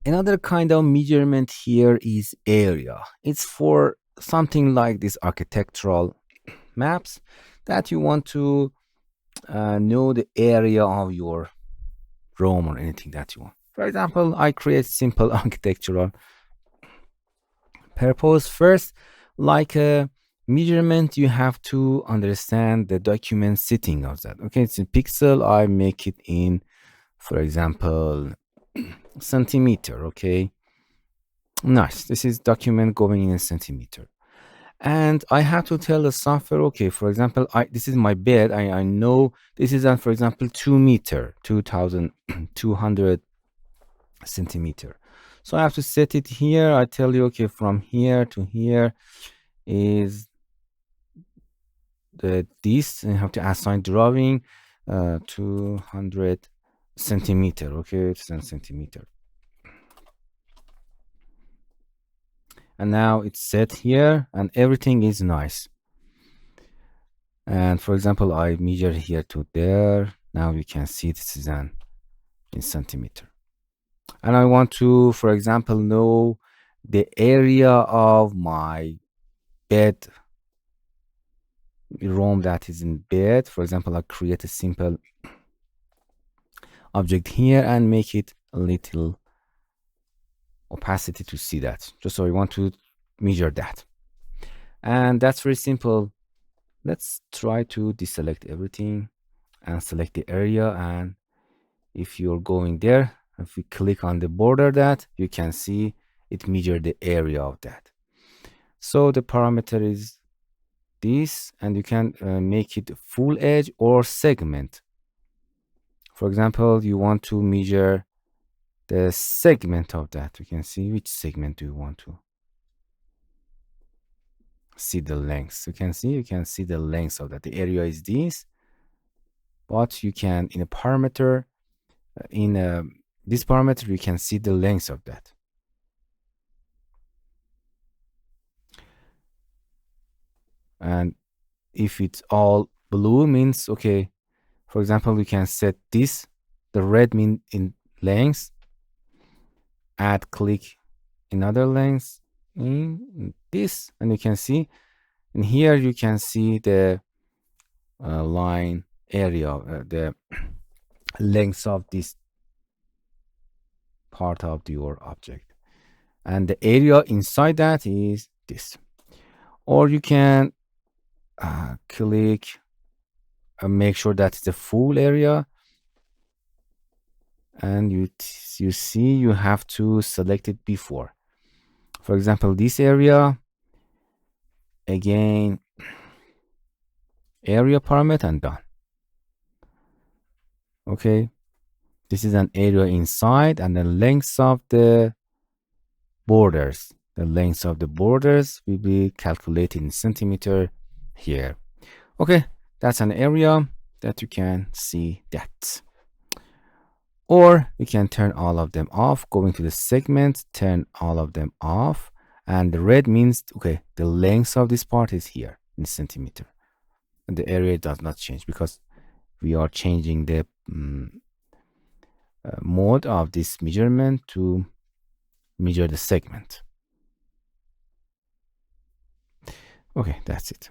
Another kind of measurement here is area. It's for something like this architectural maps that you want to know the area of your room or anything that you want. For example, I create simple architectural purpose. First, like a measurement, you have to understand the document setting of that. Okay, it's in pixel. I make it in, for example, centimeter. Okay, nice. This is document going in a centimeter. And I have to tell the software, okay, for example, this is my bed. I know this is, for example, 2 meter, 2,200 centimeter. So I have to set it here. I tell you, okay, from here to here is this. I have to assign drawing 200 centimeter. Okay, it's 10 centimeter. And now it's set here and everything is nice. And for example, I measure here to there. Now you can see this is in centimeter. And I want to, for example, know the area of my bed room that is in bed. For example, I create a simple object here and make it a little opacity to see that. Just so I want to measure that. And that's very simple. Let's try to deselect everything and select the area. And if you're going there, if you click on the border, that you can see it measure the area of that. So the parameter is this, and you can make it full edge or segment. For example, you want to measure the segment of that. You can see which segment do you want to see the length. You can see the length of that. The area is this, but you can in a parameter this parameter you can see the length of that. And if it's all blue means okay. For example, we can set this, the red mean in length, add click another length in this, and you can see, and here you can see the line area, the length of this part of your object, and the area inside that is this. Or you can click and make sure that's the full area, and you see you have to select it before. For example, this area, again, area parameter and done. Okay, this is an area inside, and the length of the borders. The length of the borders will be calculated in centimeter here. Okay, that's an area that you can see that. Or you can turn all of them off, going to the segment, turn all of them off. And the red means, okay, the length of this part is here in centimeter. And the area does not change because we are changing the mode of this measurement to measure the segment. Okay, that's it.